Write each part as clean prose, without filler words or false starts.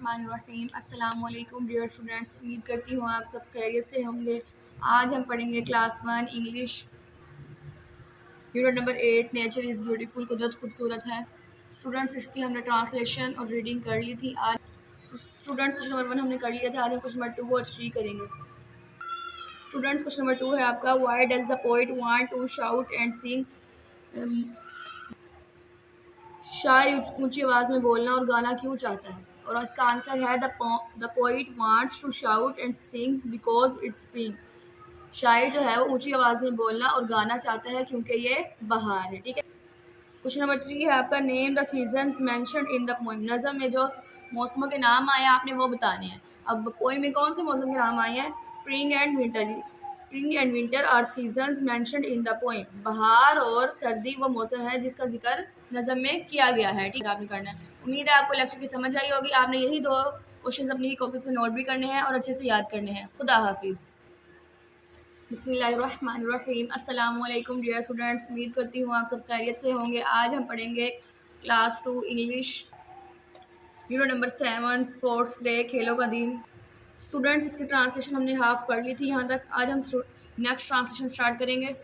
बिस्मिल्लाहिर्रहमानिर्रहीम। अस्सलाम वालेकुम डियर स्टूडेंट्स, उम्मीद करती हूँ आप सब खैरियत से होंगे। आज हम पढ़ेंगे class 1 English unit number 8 nature is beautiful. कुदरत खूबसूरत है। स्टूडेंट्स, इसकी हमने ट्रांसलेशन और रीडिंग कर ली थी। आज स्टूडेंट्स क्वेश्चन नंबर 1 हमने कर लिया था। आज हम क्वेश्चन नंबर 2 और 3 करेंगे। स्टूडेंट्स, क्वेश्चन नंबर 2 है आपका, why does the poet want to shout and sing. शायर ऊंची आवाज़ में बोलना और गाना क्यों चाहता है? और इसका आंसर है the poet wants to shout and sings because it's spring. शायर जो है वो ऊंची आवाज़ में बोलना और गाना चाहता है क्योंकि ये बहार है। ठीक है। क्वेश्चन नंबर 3 है आपका, name the seasons mentioned in the poem. नज़म में जो मौसमों के नाम आए हैं आपने वो बताने हैं। अब पोएम में कौन से मौसम के नाम आए हैं? Spring and winter. Spring and winter are seasons mentioned in the poem. बहार और सर्दी वो मौसम है जिसका जिक्र नज़म में किया गया है। ठीक है, आपने करना है। उम्मीद है आपको लेक्चर की समझ आई होगी। आपने यही 2 क्वेश्चन अपनी कॉपीज में नोट भी करने हैं और अच्छे से याद करने हैं। खुदा हाफिज़। बिस्मिल्लाहिर्रहमानिर्रहीम। अस्सलाम वालेकुम डियर स्टूडेंट्स, उम्मीद करती हूँ आप सब खैरियत से होंगे। आज हम पढ़ेंगे class 2 English unit number 7 sports day, खेलों का दिन। स्टूडेंट्स, इसकी ट्रांसलेशन हमने हाफ पढ़ ली थी यहाँ तक। आज हम नेक्स्ट ट्रांसलेशन स्टार्ट करेंगे।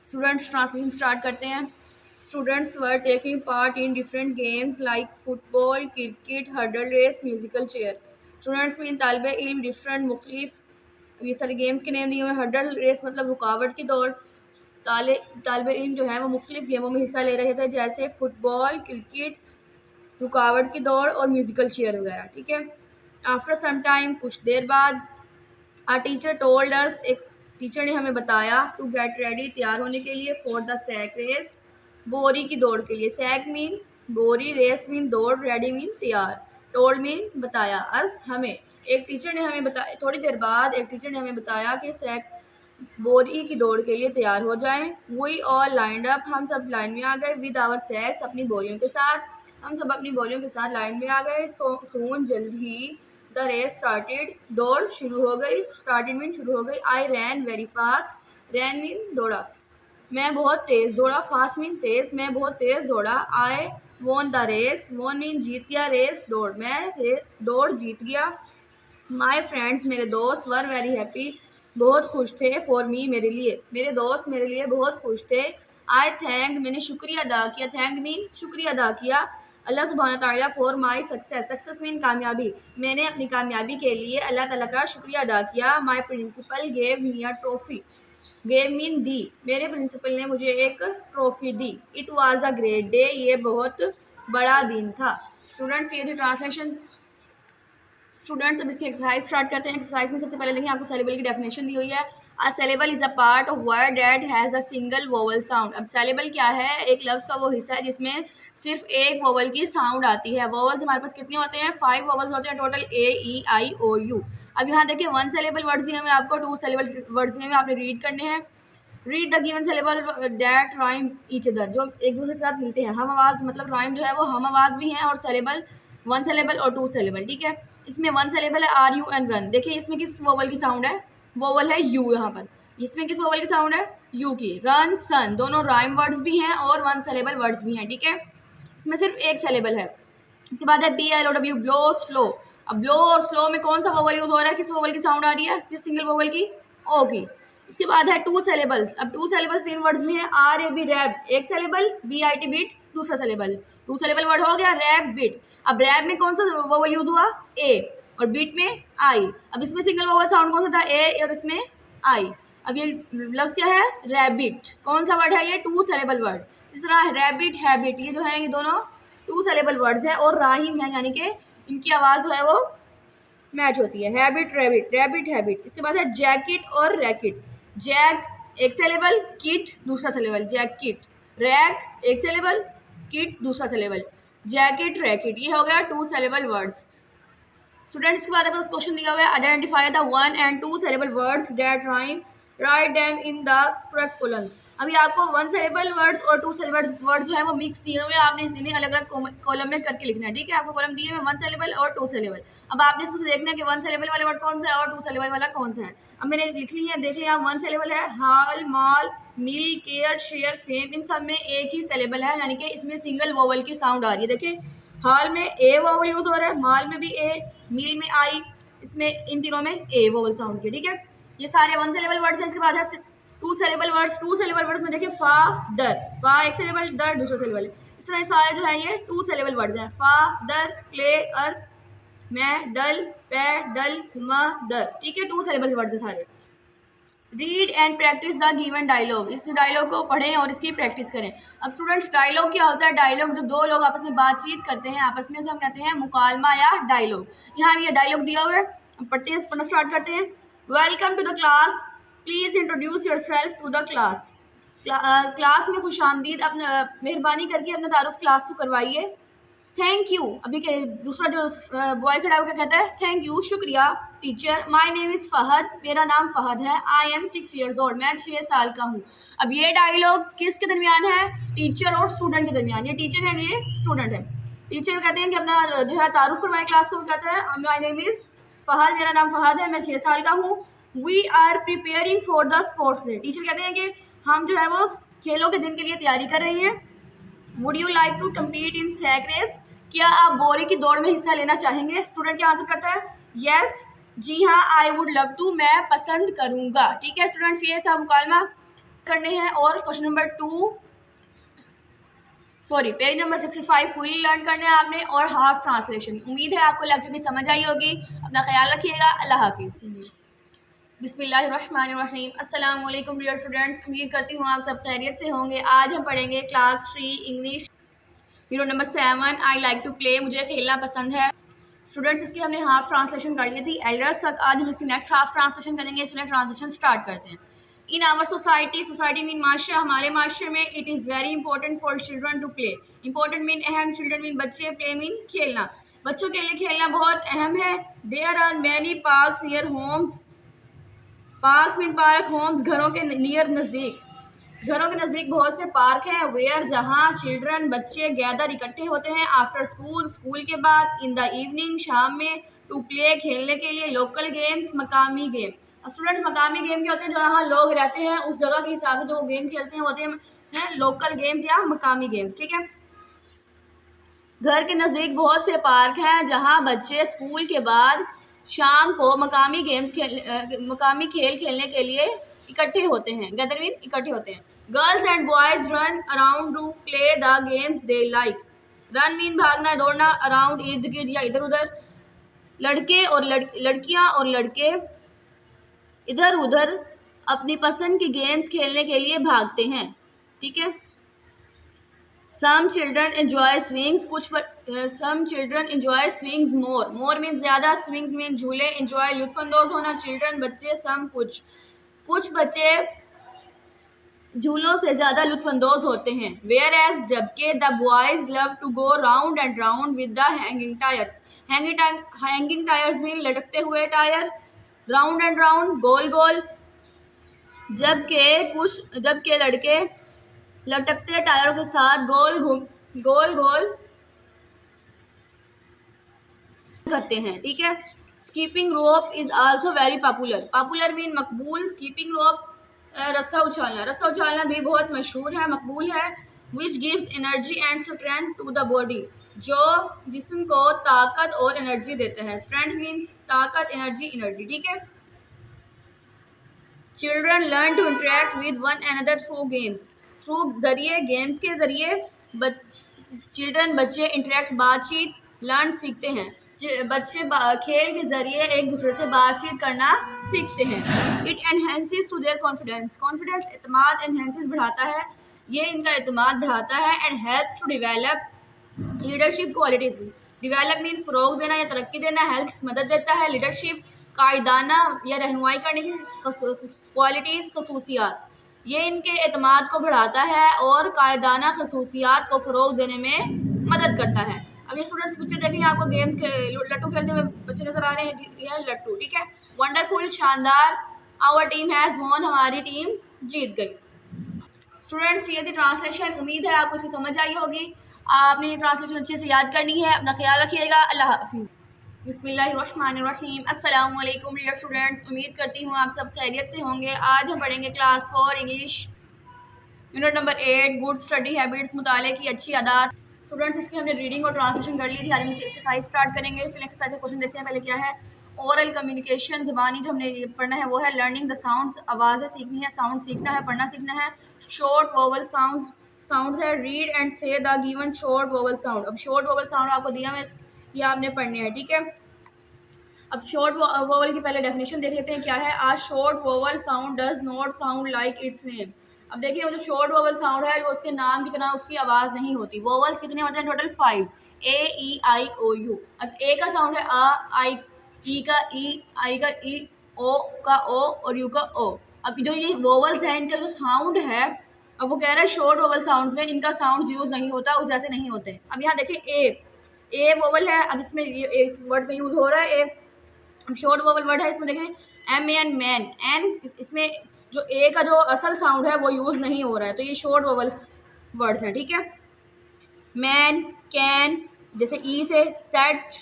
स्टूडेंट्स, ट्रांसलेशन स्टार्ट करते हैं। Students were taking part in different games like football, cricket, hurdle race, musical chair. Students में तालिबे इल्म डिफरेंट मुख्तलिफ ये सारे गेम्स के नेम दिए हुए हैं। हर्डल रेस मतलब रुकावट की दौड़। तालिबे इल्म जो है वो मुख्तलिफ गेमों में हिस्सा ले रहे थे, जैसे फुटबॉल, क्रिकेट, रुकावट की दौड़ और म्यूजिकल चेयर वगैरह। ठीक है। आफ्टर सम टाइम, कुछ देर बाद, आ टीचर टोल्ड अस, एक टीचर ने हमें बताया, टू गेट रेडी, तैयार होने के लिए, फॉर द सैक रेस, बोरी की दौड़ के लिए। सैक मीन बोरी, रेस मीन दौड़, रेडी मीन तैयार, टोल्ड मीन बताया, अस हमें। एक टीचर ने हमें बताया, थोड़ी देर बाद एक टीचर ने हमें बताया कि सैक बोरी की दौड़ के लिए तैयार हो जाएं। वी ऑल लाइंड अप, हम सब लाइन में आ गए, विद आवर सैक्स, अपनी बोरियों के साथ। हम सब अपनी बोरियों के साथ लाइन में आ गए। सून, जल्द ही, द रेस स्टार्टेड, दौड़ शुरू हो गई। स्टार्टेड मीन शुरू हो गई। आई रैन वेरी फास्ट, रैन मीन दौड़ा, मैं बहुत तेज़ दौड़ा। फास्ट मीन तेज़, मैं बहुत तेज़ दौड़ा। I won the race, won mean जीत गया, रेस दौड़, मैं दौड़ जीत गया। माई फ्रेंड्स, मेरे दोस्त, वर वेरी हैप्पी, बहुत खुश थे, फॉर मी, मेरे लिए, मेरे दोस्त मेरे लिए बहुत खुश थे। आई थैंक, मैंने शुक्रिया अदा किया। थैंक मीन शुक्रिया अदा किया, अल्लाह सुब्हानहू तआला, for my success, success mean कामयाबी, मैंने अपनी कामयाबी के लिए अल्लाह ताला का शुक्रिया अदा किया। My principal gave me a trophy, gave mean दी, मेरे प्रिंसिपल ने मुझे एक ट्रॉफी दी। It was a great day, ये बहुत बड़ा दिन था। स्टूडेंट्स, ये थी ट्रांसलेशन। स्टूडेंट्स, अब इसकी एक्सरसाइज स्टार्ट करते हैं। एक्सरसाइज में सबसे पहले देखिए आपको सेलेबल की डेफिनेशन दी हुई है। A syllable is a part of word that has a single vowel sound. अब सेलेबल क्या है? एक लफ्ज़ का वो हिस्सा है जिसमें सिर्फ एक वोवल की साउंड आती है। वोवल्स हमारे पास कितने होते हैं? 5 वोवल्स होते हैं total, A E I O U. अब यहाँ देखिए 1 सेलेबल वर्ड्स दिए हुए आपको, 2 सेलेबल वर्ड्स दिए हुए, आपने रीड करने हैं। Read the given saleable that rhyme each other, जो एक दूसरे के साथ मिलते हैं। हम आवाज़ मतलब राइम जो है वो हम आवाज़ भी हैं, और सेलेबल 1 सेलेबल और 2 सेलेबल। ठीक है। इसमें 1 सेलेबल है आर यू एंड रन। देखिए इसमें किस वोवल की साउंड है? वोवल है यू यहाँ पर। इसमें किस वोवल की साउंड है? यू की। रन, सन, दोनों राइम वर्ड्स भी हैं और 1 सेलेबल वर्ड्स भी हैं। ठीक है। इसमें सिर्फ एक सेलेबल है। इसके बाद है बी एल ओ डब्ल्यू, ब्लो, स्लो। अब ब्लो और स्लो में कौन सा वोवल यूज हो रहा है? किस वोवल की साउंड आ रही है? किस सिंगल वोवल की? ओ की। इसके बाद है 2 सेलेबल्स। अब 2 सेलेबल्स 3 वर्ड्स में है, आर ए बी, रैब, एक syllable, b i t, bit, दूसरा सेलेबल। 2 सेलेबल वर्ड हो गया रैब, बीट। अब रैब में कौन सा वोवल यूज हुआ? ए, और बीट में आई। अब इसमें सिंगल वोवल साउंड कौन सा था? ए, और इसमें आई। अब ये लफ्ज क्या है? रैबिट। कौन सा वर्ड है ये? 2 सेलेबल वर्ड। इस तरह रैबिट, हैबिट, ये जो है ये दोनों 2 सेलेबल वर्ड्स है और राहिम है, यानी कि इनकी आवाज़ जो है वो मैच होती है। Habit, rabbit, rabbit, habit. इसके बाद है जैकेट और रैकेट। जैक एक सेलेबल, किट दूसरा सेलेबल, जैकेट। रैक एक सेलेबल, किट दूसरा सेलेबल, जैकेट, रैकेट। ये हो गया 2 सेलेबल वर्ड्स। स्टूडेंट्स के बाद आपको क्वेश्चन दिया हुआ है, identify the 1 and 2 saleable words that rhyme, write them in the correct columns. अभी आपको 1 सेलेबल वर्ड्स और 2 सेलेबल वर्ड्स जो है वो मिक्स दिए हुए हैं, आपने इन्हें अलग अलग कॉलम में करके लिखना है। ठीक है। आपको कॉलम दिए हुए 1 सेलेबल और 2 सेलेबल। अब आपने इसमें से देखना है कि 1 सेलेबल वाला वर्ड कौन सा है और 2 सेलेबल वाला कौन सा है। अब मैंने लिख ली है, देख लिया। 1 सेलेबल है हाल, माल, मिल, केयर, शेयर, फेम। इन सब में एक ही सेलेबल है, यानी कि इसमें सिंगल वोवल की साउंड आ रही है। देखिए हॉल में ए वोवल यूज हो रहा है, माल में भी ए, मील में आई, इसमें इन तीनों में ए वोवल साउंड की। ठीक है, ये सारे वन सिलेबल वर्ड्स हैं। इसके बाद है two syllable words. Two syllable words में देखिए फा दर, फा एक सिलेबल, दर दूसरा सिलेबल है। इस तरह सारे जो है ये टू सिलेबल वर्ड्स हैं। फा दर, प्ले, अर, मैं, डल, पे, डल, म, दर। ठीक है, टू सिलेबल वर्ड्स हैं सारे। Read and practice the given dialogue. इस डायलॉग को पढ़ें और इसकी प्रैक्टिस करें। अब स्टूडेंट्स, डायलॉग क्या होता है? डायलॉग जब दो लोग आपस में बातचीत करते हैं आपस में, उसे हम कहते हैं मुकालमा या डायलॉग। यहाँ भी ये डायलॉग दिया हुआ है, हम पढ़ते हैं, पढ़ना स्टार्ट करते हैं। Welcome to the class, please introduce yourself to the class. Class में खुश आमदीद, अपना मेहरबानी करके अपना तारुफ क्लास को करवाइए। थैंक यू, अभी के दूसरा जो बॉय खड़ा होकर कहता है थैंक यू, शुक्रिया teacher. My name is Fahad, मेरा नाम फहद है। आई एम 6 years old, मैं 6 साल का हूँ। अब ये डायलॉग किसके दरमियान है? टीचर और स्टूडेंट के दरमियान। ये टीचर है, ये स्टूडेंट है। टीचर कहते हैं कि अपना जो है तारुफ करवाएं क्लास को। कहता है माय नेम इज़ फहद, मेरा नाम फहद है, मैं 6 साल का हूँ। We are preparing for the sports day. Teacher कहते हैं कि हम जो है वो खेलों के दिन के लिए तैयारी कर रहे हैं। Would you like to compete in sack race? क्या आप बोरी की दौड़ में हिस्सा लेना चाहेंगे? स्टूडेंट क्या आंसर करता है? यस, जी हाँ, आई वुड लव टू, मैं पसंद करूंगा। ठीक है स्टूडेंट्स, ये था मुकालमा करने हैं। और question number 2 sorry page number 65 fully learn करने हैं आपने, और हाफ ट्रांसलेशन। उम्मीद है आपको लेक्चर की समझ आई होगी। अपना ख्याल रखिएगा। अल्लाह हाफिज़। बिस्मिल्लाहिर्रहमानिर्रहीम। अस्सलाम वालेकुम डियर स्टूडेंट्स, उम्मीद करती हूँ आप सब खैरियत से होंगे। आज हम पढ़ेंगे class 3 English unit number 7, I like to play, मुझे खेलना पसंद है। स्टूडेंट्स, इसकी हमने हाफ ट्रांसलेशन कर ली थी एल्डर्स तक। आज हम इसकी नेक्स्ट हाफ ट्रांसलेशन करेंगे, इसलिए ट्रांसलेशन स्टार्ट करते हैं। In our society, society mean माशरा, हमारे माशरे में, it is very important for children to play. Important mean अहम, चिल्ड्रन मीन बच्चे, प्ले मीन खेलना। बच्चों के लिए खेलना बहुत अहम है। There are many parks near homes, parks mean park, homes घरों के नियर नज़दीक, घरों के नज़दीक बहुत से पार्क हैं। वेयर जहाँ चिल्ड्रन बच्चे गैदर इकट्ठे होते हैं। आफ्टर स्कूल, स्कूल के बाद। इन द इवनिंग, शाम में। टू प्ले, खेलने के लिए। लोकल गेम्स, मकामी गेम। अब स्टूडेंट्स, मकामी गेम क्या होते हैं? जहाँ लोग रहते हैं उस जगह के हिसाब से जो गेम खेलते हैं होते हैं लोकल गेम्स या मकामी गेम्स। ठीक है, घर के नज़दीक बहुत से पार्क हैं जहाँ बच्चे स्कूल के बाद शाम को मकामी खेल खेलने के लिए इकट्ठे होते हैं। गैदर मीन इकट्ठे होते हैं। Girls and boys run around two play the games they like. Run mean भागना, दौड़ना। अराउंड, इर्द गिर्द या इधर उधर। लड़के और लड़कियां और लड़के इधर उधर अपनी पसंद की गेम्स खेलने के लिए भागते हैं। ठीक है, some children enjoy swings, some children enjoy swings more. More mean ज़्यादा, स्विंग्स मीन झूले। एंजॉय लुत्फानंदोज होना, चिल्ड्रन बच्चे। सम कुछ बच्चे झूलों से ज़्यादा लुत्फानंदोज होते हैं। वेयर एज जबकि the boys love to go round and round with the hanging tyres. Hanging tyres mean लटकते हुए टायर। राउंड एंड राउंड, गोल गोल। जबकि लड़के लटकते टायरों के साथ गोल गोल करते हैं। ठीक है, skipping rope is also very popular. Popular mean मकबूल। स्कीपिंग रोप, रस्सा उछालना। रस्सा उछालना भी बहुत मशहूर है, मकबूल है। Which gives energy and strength to the body, जो जिस्म को ताकत और एनर्जी देता है। स्ट्रेंथ मीन ताकत, एनर्जी। ठीक है, children learn to interact with one another through games. Through जरिए, गेम्स के जरिए चिल्ड्रन बच्चे इंटरेक्ट बातचीत, लर्न सीखते हैं। बच्चे खेल के जरिए एक दूसरे से बातचीत करना सीखते हैं। It enhances to their confidence. Confidence, एतमाद, एनहेंसिस बढ़ाता है, ये इनका एतमाद बढ़ाता है। And helps to develop leadership qualities. Develop mean फ़रोग देना या तरक्की देना। हेल्प्स, मदद देता है। लीडरशिप, कायदाना या रहनुमाई करने की क्वालिटीज़, खसूसियात, ये इनके एतमाद को बढ़ाता है और कायदाना खसूसियात को फ़रोग देने में मदद करता है। अब ये स्टूडेंट्स पिक्चर देखेंगे, आपको गेम्स के लट्टू खेलते हुए बच्चे नजर आ रहे हैं, ये है लट्टू। ठीक है, वंडरफुल, शानदार। आवर टीम हैज़ वॉन, हमारी टीम जीत गई। स्टूडेंट्स, ये थी ट्रांसलेशन। उम्मीद है आपको इसे समझ आई होगी। आपने ये ट्रांसलेशन अच्छे से याद करनी है। अपना ख्याल रखिएगा। अल्लाह हाफिज़। बिस्मिल्लाहिर्रहमानिर्रहीम। अस्सलाम वालेकुम डियर स्टूडेंट्स, उम्मीद करती हूँ आप सब खैरियत से होंगे। आज हम पढ़ेंगे class 4 English unit number 8, good study habits, मुताले की अच्छी आदत। स्टूडेंट्स इसकी हमने रीडिंग और ट्रांसलेशन कर ली थी। आज हम एक्सरसाइज स्टार्ट करेंगे। चलिए एक्सरसाइज का क्वेश्चन देखते हैं। पहले क्या है, ओरल कम्युनिकेशन, ज़बानी जो हमने पढ़ना है वो है लर्निंग द साउंड्स, आवाज़ें सीखनी है, साउंड सीखना है, पढ़ना सीखना है। शॉर्ट वोवल साउंड है, रीड एंड से the given short vowel sound. अब शॉर्ट वोवल साउंड आपको दिया हुआ है, ये आपने पढ़ने हैं, ठीक है। अब शॉर्ट वोवल की पहले डेफिनेशन देख लेते हैं क्या है। A short vowel sound does not sound like its name. अब देखिए वो जो शॉर्ट वोवल साउंड है वो उसके नाम की तरह उसकी आवाज़ नहीं होती। वोवल्स कितने होते हैं? Total 5, A E I O U. अब ए का साउंड है आ, आई, ई का ई, आई का ई, ओ का ओ और यू का ओ। अब जो ये वोवल्स हैं इनका जो साउंड है, अब वो कह रहा है शॉर्ट वोवल साउंड में इनका साउंड यूज़ नहीं होता, उस जैसे नहीं होते। अब यहाँ देखिए ए वोवल है, अब इसमें ये इस वर्ड में यूज़ हो रहा है ए। शॉर्ट वोवल वर्ड है, इसमें देखें एम एन मैन, एन इसमें जो ए का जो असल साउंड है वो यूज़ नहीं हो रहा है, तो ये शॉर्ट वोवल वर्ड्स हैं, ठीक है। मैन, कैन, जैसे ई से सेट,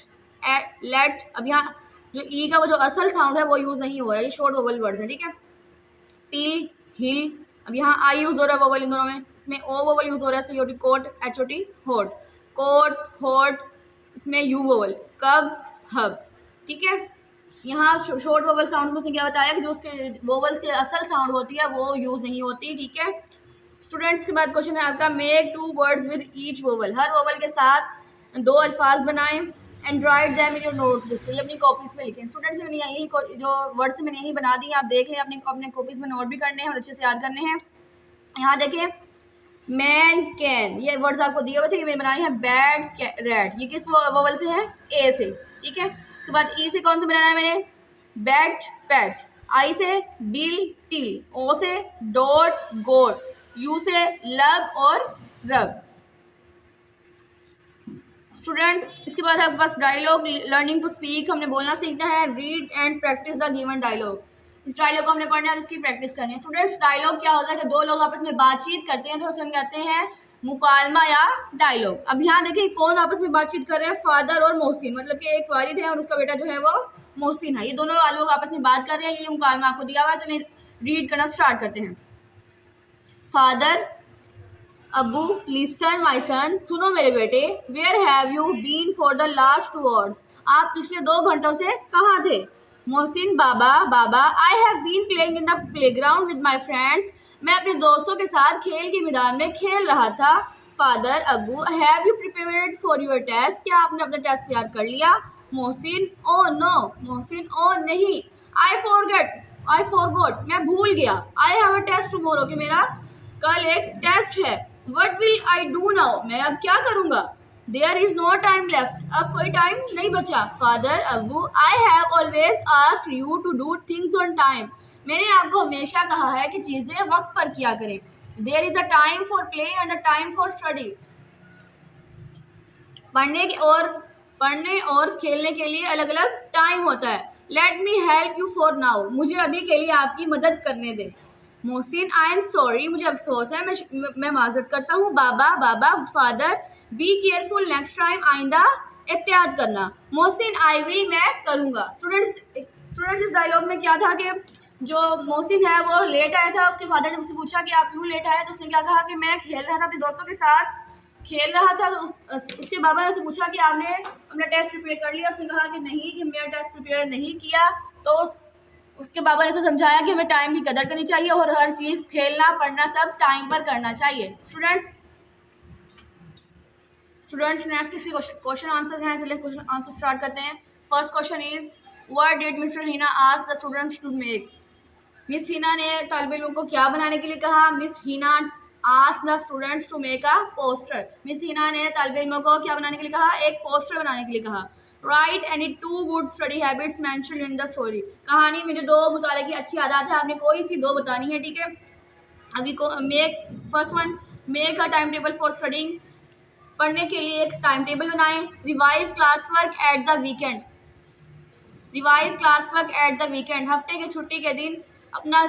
लेट। अब यहाँ जो ई का वो जो असल साउंड है वो यूज़ नहीं हो रहा है, ये शॉर्ट वोवल वर्ड्स हैं, ठीक है। पील, हिल। अब यहाँ आई यूज़ हो रहा है वोवल इन दोनों में, इसमें ओ वोवल यूज़ हो रहा है, C O T cot, H O T hot, cot hot, इसमें यू वोवल कब हब, ठीक है। यहाँ शॉर्ट वोवल साउंड में उसने क्या बताया कि जो उसके वोवल्स के असल साउंड होती है वो यूज़ नहीं होती, ठीक है। स्टूडेंट्स के बाद क्वेश्चन है आपका, make 2 words with each vowel. Her vowel के साथ 2 अल्फाज बनाएं and right them in your notebook. तो ये अपनी कॉपीज़ में लिखें। स्टूडेंट्स मैंने यही जो वर्ड्स मैंने यही बना दी, आप देख लें, अपने कॉपीज़ में नोट भी करने हैं और अच्छे से याद करने हैं। यहाँ देखिए मैन, कैन, ये वर्ड्स आपको दिए हुए थे, ये मैंने बनाए हैं। बैड, रेड, ये किस वोवल से है? ए से, ठीक है। उसके बाद ई से कौन सा बनाया है मैंने? Bat, PAT. आई से बिल, टिल। ओ से डॉट, गोट। यू से लव और रब। स्टूडेंट्स इसके बाद आपके पास डायलॉग, लर्निंग टू स्पीक, हमने बोलना सीखना है। Read and practice the given dialogue, इस डायलॉग को हमने पढ़ना है और इसकी प्रैक्टिस करनी है। स्टूडेंट्स डायलॉग क्या होता है? जब 2 लोग आपस में बातचीत करते हैं तो उसे हम कहते हैं मुकालमा या डायलॉग। अब यहाँ देखिए कौन आपस में बातचीत कर रहे हैं? फादर और मोहसिन, मतलब कि एक वालिद है और उसका बेटा जो है वो मोहसिन है। ये दोनों लोग आपस में बात कर रहे हैं, ये मुकालमा आपको दिया हुआ है। चलिए रीड करना स्टार्ट करते हैं। फादर, अबू, लिसन माई सन, सुनो मेरे बेटे। Where have you been for the last 2 hours, आप पिछले 2 घंटों से कहाँ थे? मोहसिन, बाबा, बाबा, I have been playing in the playground with my friends, मैं अपने दोस्तों के साथ खेल के मैदान में खेल रहा था। फादर, अबू, have you prepared for your test, क्या आपने अपना टेस्ट तैयार कर लिया? Mohsin, oh no. मोहसिन, ओ नहीं। आई फॉरगॉट, मैं भूल गया। I have a test tomorrow, कि मेरा कल एक टेस्ट है। What will I do now, मैं अब क्या करूँगा? There is no time left, अब कोई टाइम नहीं बचा। फादर, अबू, I have always asked you to do things on time, मैंने आपको हमेशा कहा है कि चीज़ें वक्त पर किया करें। There is a time for play and a time for study, पढ़ने और खेलने के लिए अलग अलग टाइम होता है। Let me help you for now, मुझे अभी के लिए आपकी मदद करने दें। मोहसिन, आई एम सॉरी, मुझे अफसोस है, मैं माजरत करता हूँ। बाबा, father, be careful next time, आइंदा एहतियात करना। मोहसिन, आई विल, मैं करूँगा। स्टूडेंट्स इस डायलॉग में क्या था कि जो मोहसिन है वो लेट आया था, उसके फादर ने उससे पूछा कि आप क्यों लेट आए, तो उसने क्या कहा कि मैं खेल रहा था, अपने दोस्तों के साथ खेल रहा था। तो उसके बाबा ने उससे पूछा कि आपने अपना टेस्ट प्रिपेयर कर लिया? उसने कहा कि नहीं, कि मेरा टेस्ट प्रिपेयर नहीं किया। तो उसके बाबा ने उसे समझाया कि हमें टाइम की कदर करनी चाहिए और हर चीज़, खेलना पढ़ना सब टाइम पर करना चाहिए। स्टूडेंट्स नेक्स्ट इसके क्वेश्चन आंसर्स हैं, चलिए क्वेश्चन आंसर स्टार्ट करते हैं। First question is, what did mister Hina ask the students to make, miss Hina ने तालिब इल्मों को क्या बनाने के लिए कहा? Miss Hina ask the students to make a poster, miss Hina ने तालिब इल्मों को क्या बनाने के लिए कहा? एक पोस्टर बनाने के लिए कहा। Right any 2 good study habits mentioned in the story, कहानी में जो 2 मुताले की अच्छी आदत है आपने कोई सी 2 बतानी है, ठीक है। अभी को make, first one, make a time table for studying, पढ़ने के लिए एक टाइम टेबल बनाएं। Revise class work at the weekend, revise class work at the weekend, हफ्ते की छुट्टी के दिन अपना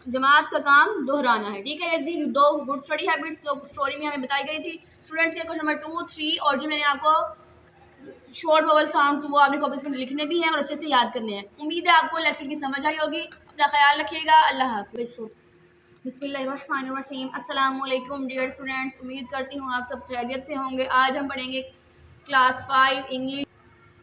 जमात का काम दोहराना है, ठीक है। ये थी 2 गुड स्टडी हैबिट्स जो स्टोरी में हमें बताई गई थी। स्टूडेंट्स ये क्वेश्चन नंबर 2, 3 और जो मैंने आपको शॉर्ट वोवल साउंड्स वो आपने कॉपीज में लिखने भी हैं और अच्छे से याद करने हैं। उम्मीद है आपको लेक्चर की समझ आई होगी। अपना ख्याल रखिएगा। अल्लाह हाफ़िज़। बिस्मिल्लाहिर्रहमानिर्रहीम। अस्सलाम वालेकुम डियर स्टूडेंट्स, उम्मीद करती हूँ आप सब खैरियत से होंगे। आज हम पढ़ेंगे class 5 English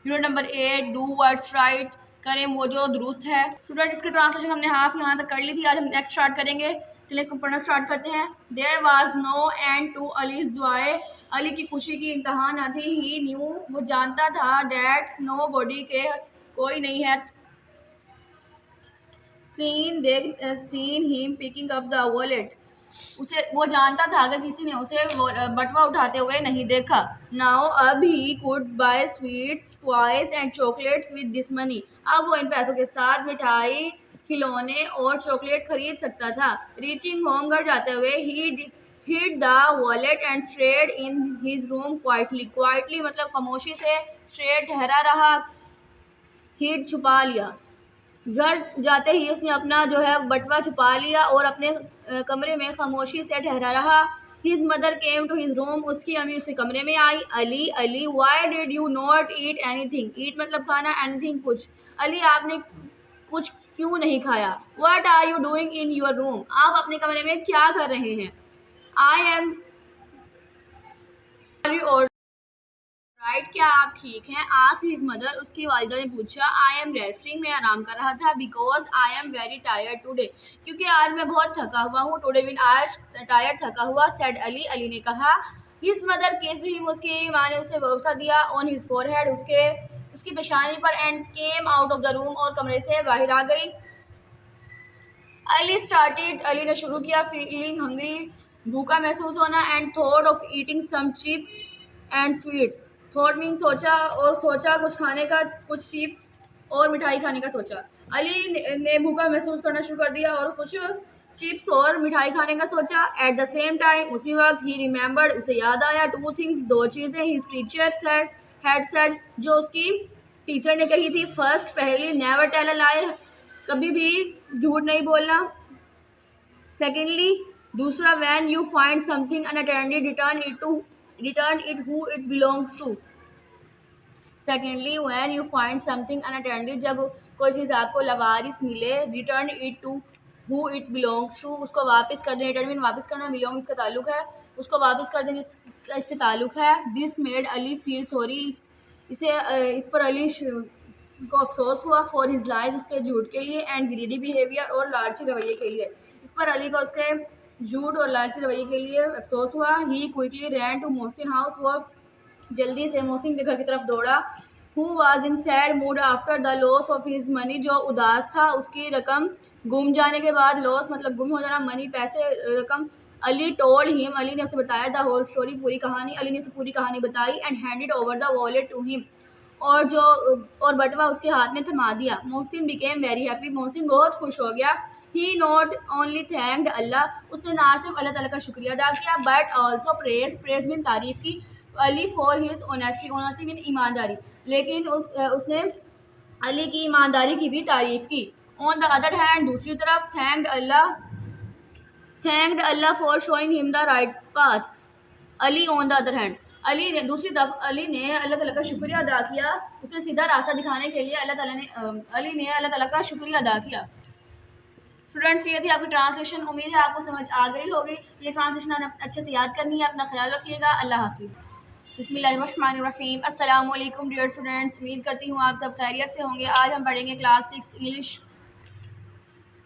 unit number 8 do words right. करें वो जो दुरुस्त है। स्टूडेंट इसकी ट्रांसलेशन हमने हाफ यहाँ तक कर ली थी। आज हम नेक्स्ट स्टार्ट करेंगे। चलिए पढ़ना स्टार्ट करते हैं। There was no end to Ali's joy. Ali की खुशी की इंतहा न थी। ही न्यू, वो जानता था। डैट, नो बॉडी, के कोई नहीं है। Seen him picking up the wallet, उसे वो जानता था कि किसी ने उसे बटवा उठाते हुए नहीं देखा। नाउ अब he could buy sweets, toys and chocolates with this money. अब वो इन पैसों के साथ मिठाई, खिलौने और चॉकलेट खरीद सकता था। रीचिंग होम, घर जाते हुए ही hid the wallet and stayed in his room quietly। quietly मतलब खामोशी से, stayed ठहरा रहा, hid छुपा लिया। घर जाते ही उसने अपना जो है बटवा छुपा लिया और अपने कमरे में खामोशी से ठहरा रहा। His mother came to his room, उसकी अम्मी उसके कमरे में आई। Ali, Ali why did you not eat anything. Eat मतलब खाना, एनीथिंग कुछ। अली आपने कुछ क्यों नहीं खाया। What are you doing in your room, आप अपने कमरे में क्या कर रहे हैं। आई एम राइट, क्या आप ठीक हैं। आस्क्ड हिज मदर, उसकी वालिदा ने पूछा। आई एम रेस्टिंग, मैं आराम कर रहा था। Because I am very tired today, क्योंकि आज मैं बहुत थका हुआ हूँ। टुडे मीन आज, टायर्ड थका हुआ। सेड अली, अली ने कहा। हिज मदर किस्ड हिम, उसकी माँ ने उसे बोसा दिया। ऑन हिज फोरहेड, उसकी पेशानी पर। And came out of the room, और कमरे से बाहर आ गई। अली स्टार्टेड, अली ने शुरू किया। फीलिंग हंग्री, भूखा महसूस होना। And thought of eating some chips and sweets. Thought mean सोचा, और सोचा कुछ खाने का, कुछ चिप्स और मिठाई खाने का सोचा। अली ने भूखा महसूस करना शुरू कर दिया और कुछ चिप्स और मिठाई खाने का सोचा। एट द सेम टाइम, उसी वक्त ही रिमेंबर्ड, उसे याद आया। टू थिंग्स, दो चीज़ें। हिज टीचर हैड सेड, जो उसकी टीचर ने कही थी। फर्स्ट, पहली, नेवर टेल अ लाई, कभी भी झूठ नहीं बोलना। सेकेंडली, दूसरा, when you find something unattended, return it who it belongs to. Secondly, when you find something unattended, जब कोई चीज़ आपको लवारिस मिले। Return it to who it belongs to, उसको वापस कर दें। रिटर्न मीन वापस करना, बिलोंग इसका ताल्लुक है, उसको वापस कर दें जिसका इससे ताल्लुक है। This made Ali feel sorry, इस पर अली को अफसोस हुआ। फॉर हिज लाइज, उसके झूठ के लिए। एंड ग्रीडी बिहेवियर, और लालची रवैये के लिए। इस पर अली को उसके झूठ और लालची रवैये के लिए अफसोस हुआ। He quickly ran to Mohsin house, वो जल्दी से मोहसिन के घर की तरफ दौड़ा। Who was in sad mood after the loss of his money, जो उदास था उसकी रकम गुम जाने के बाद। लॉस मतलब गुम हो जाना, मनी पैसे, रकम। अली टोल्ड हिम, अली ने उसे बताया। द होल स्टोरी, पूरी कहानी। अली ने उसे पूरी कहानी बताई। And handed over the wallet to him, और बटवा उसके हाथ में थमा दिया। Mohsin became very happy, Mohsin बहुत खुश हो गया। He not only thanked Allah, उसने ना सिर्फ अल्लाह ताला का शुक्रिया अदा किया, बट ऑल्सो प्रेज मीन तारीफ की। Ali for his honesty, honesty mean ईमानदारी, लेकिन उसने अली की ईमानदारी की भी तारीफ की। ऑन द अदर हैंड, दूसरी तरफ, thanked Allah for showing him the right path. Ali on the other hand, Ali ने दूसरी तरफ अली ने अल्लाह ताला का शुक्रिया अदा किया, उसे सीधा रास्ता दिखाने के लिए अली ने अल्लाह ताला का शुक्रिया अदा किया। स्टूडेंट्स, ये थी आपकी ट्रांसलेशन। उम्मीद है आपको समझ आ गई होगी। ये ट्रांसलेशन अच्छे से याद करनी है। अपना ख्याल रखिएगा। अल्लाह हाफिज़। बिस्मिल्लाहिर्रहमानिर्रहीम। अस्सलाम वालेकुम डियर स्टूडेंट्स, उम्मीद करती हूँ आप सब खैरियत से होंगे। आज हम पढ़ेंगे class 6 English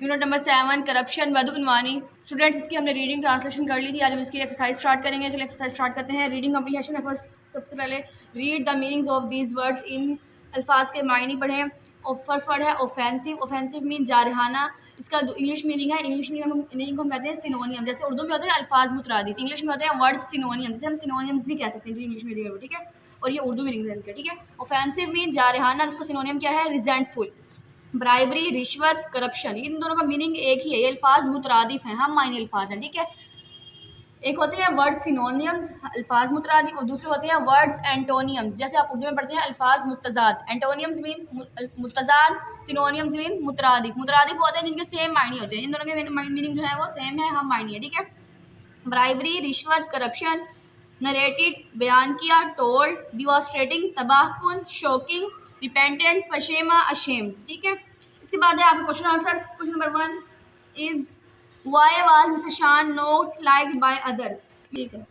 unit number 7 corruption बदउनवानी। स्टूडेंट्स, इसकी हमने रीडिंग ट्रांसलेशन कर ली थी। आज हम इसकी एक्सरसाइज स्टार्ट करेंगे। चलिए एक्सरसाइज स्टार्ट करते हैं। रीडिंग कम्प्रीहेंशन है। फर्स्ट, सबसे पहले read the meanings of these words, इन अल्फाज के मायने पढ़ें। और फर्स्ट वर्ड है ऑफेंसिव। ऑफेंसिव मीन जारहाना, इसका जो इंग्लिश मीनिंग है, इंग्लिश मीनिंग को हम कहते हैं सिनोनियम। जैसे उर्दू में होते हैं अल्फाज मुतरादिफ, इंग्लिश में होते हैं वर्ड सिनोनियम, जैसे हम सिनोनियम्स भी कह सकते हैं जो इंग्लिश मीनिंग है, ठीक है। और ये उर्दू मीनिंग है, ठीक है। ऑफेंसिव मीन जारहाना, इसका सिनोनियम क्या है, रिजेंटफुल। ब्राइबरी, रिश्वत, करप्शन, इन दोनों का मीनिंग एक ही है। ये अल्फाज मुतरादिफ हैं, हम मायने अल्फाज हैं, ठीक है। एक होते हैं वर्ड सिनोनियम्स, अल्फाज मुतरादिफ, और दूसरे होते हैं वर्ड्स एंटोनियम्स। जैसे आप उर्दू में पढ़ते हैं अल्फाज मुतजाद, एंटोनियम्स मीन मुतजाद, सिनोनियम्स मीन मुतरादिफ। मुतरादिफ होते हैं जिनके सेम मायने होते हैं। इन दोनों के मीनिंग जो है वो सेम है, हम मायने, ठीक है। ब्राइबरी, रिश्वत, करप्शन। नरेटेड, बयान किया। टोल्ड, डिवॉस्ट्रेटिंग, तबाहकुन, शॉकिंग। रिपेंटेंट, पशेमा, अशेम, ठीक है। इसके बाद है आपके question answer. Question number 1 is why was mister Shan not liked by others. ठीक है,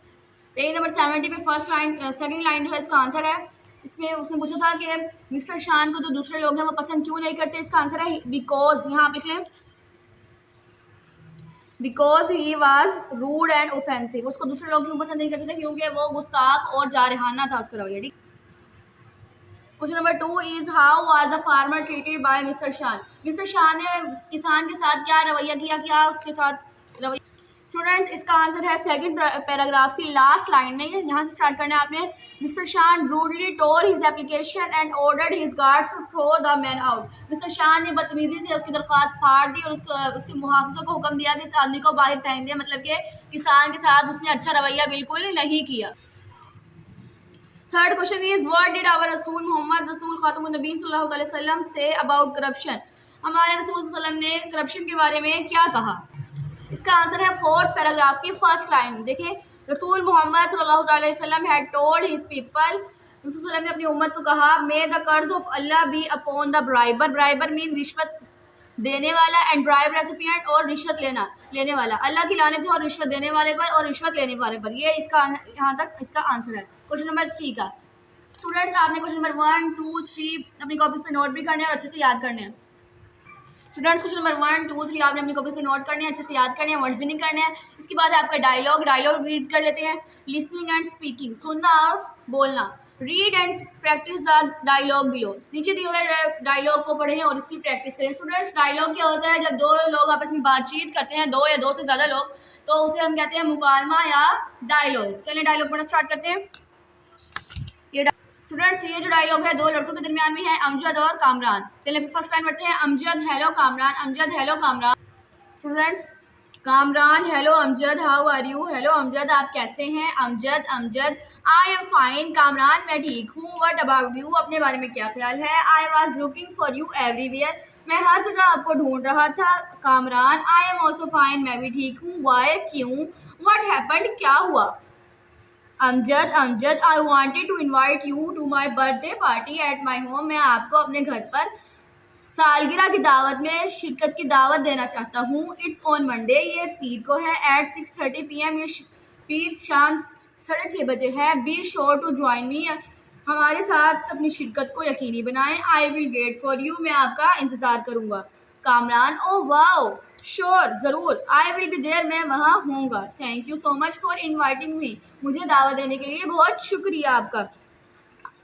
पेज नंबर 70 पे फर्स्ट लाइन सेकंड लाइन जो है इसका आंसर है। इसमें उसने पूछा था कि मिस्टर शान को जो दूसरे लोग हैं वो पसंद क्यों नहीं करते। इसका आंसर है बिकॉज, यहाँ पे लिख लें, because he was rude and offensive. उसको दूसरे लोग क्यों पसंद नहीं करते थे, क्योंकि वो गुस्ताख और जारहाना था उसका रवैया। ठीक, question number 2 is how was the farmer treated by mister शान। मिस्टर शान ने किसान के साथ क्या रवैया किया, क्या उसके साथ रवैया। स्टूडेंट्स इसका आंसर है सेकंड पैराग्राफ की लास्ट लाइन में, यहाँ से स्टार्ट करना है आपने। Mister Shan rudely tore his application and ordered his guards to throw the man out. Mister Shan ने बदतमीजी से उसकी दरख्वास्त फाड़ दी और उसके मुहाफिजों को हुक्म दिया कि इस आदमी को बाहर फेंक दिया। मतलब कि किसान के साथ उसने अच्छा रवैया बिल्कुल नहीं किया। Third question is what did our रसूल मोहम्मद रसूल खातमुन नबीय्यीन सल्लल्लाहु अलैहि वसल्लम से अबाउट करप्शन। हमारे रसूल सल्लल्लाहु अलैहि वसल्लम ने करप्शन के बारे में क्या कहा। इसका आंसर है फोर्थ पैराग्राफ की फर्स्ट लाइन। देखिए, रसूल मोहम्मद सल्लल्लाहु अलैहि वसल्लम हैड टोल्ड हिज पीपल, रसूल सल्लल्लाहु अलैहि वसल्लम ने अपनी उम्मत को कहा, may the curse of Allah be upon the briber. Briber mean रिश्वत देने वाला, एंड ब्राइब रेसिपिएंट और रिश्वत लेने वाला। अल्लाह की लानत है और रिश्वत देने वाले पर और रिश्वत लेने वाले पर। ये इसका यहाँ तक इसका आंसर है क्वेश्चन नंबर 3 का। स्टूडेंट्स आपने क्वेश्चन नंबर 1, 2, 3 अपनी कॉपीज पे नोट भी करने हैं और अच्छे से याद करने हैं। स्टूडेंट्स क्वेश्चन नंबर 1, 2, 3 आपने अपनी कॉपीज पे नोट करने हैं, अच्छे से याद करने हैं, वर्ड्स भी नहीं करने हैं। इसके बाद आपका डायलॉग रीड कर लेते हैं। लिसनिंग एंड स्पीकिंग, सुनना और बोलना। Read and practice the dialogue below, नीचे दिए हुए डायलॉग को पढ़ें और इसकी प्रैक्टिस करें। स्टूडेंट्स डायलॉग क्या होता है, जब दो लोग आपस में बातचीत करते हैं, दो या दो से ज़्यादा लोग, तो उसे हम कहते हैं मुकालमा या डायलॉग। चलिए डायलॉग पढ़ना स्टार्ट करते हैं। स्टूडेंट्स ये जो डायलॉग है दो लड़कों के दरमियान में है, अमजद और कामरान। चलिए फर्स्ट लाइन पढ़ते हैं। Amjad hello Kamran, Amjad hello Kamran. Students Kamran hello Amjad, how are you. Hello Amjad, आप कैसे हैं। Amjad I am fine. Kamran मैं ठीक हूँ। व्हाट अबाउट यू, अपने बारे में क्या ख्याल है। I was looking for you everywhere, मैं हर जगह आपको ढूंढ रहा था। Kamran I am also fine, मैं भी ठीक हूँ। वाई, क्यों। व्हाट हैपेंड, क्या हुआ। Amjad I wanted to invite you to my birthday party at my home, मैं आपको अपने घर पर सालगिरह की दावत में शिरकत की दावत देना चाहता हूँ। इट्स ऑन मंडे, ये पीर को है। एट 6:30 PM, ये पीर शाम 6:30 बजे है। Be sure to join me, हमारे साथ अपनी शिरकत को यकीनी बनाएं। I will wait for you, मैं आपका इंतज़ार करूँगा। कामरान ओह वाओ, श्योर ज़रूर। आई विल बी देयर, मैं वहाँ होऊंगा। Thank you so much for inviting me, मुझे दावत देने के लिए बहुत शुक्रिया आपका।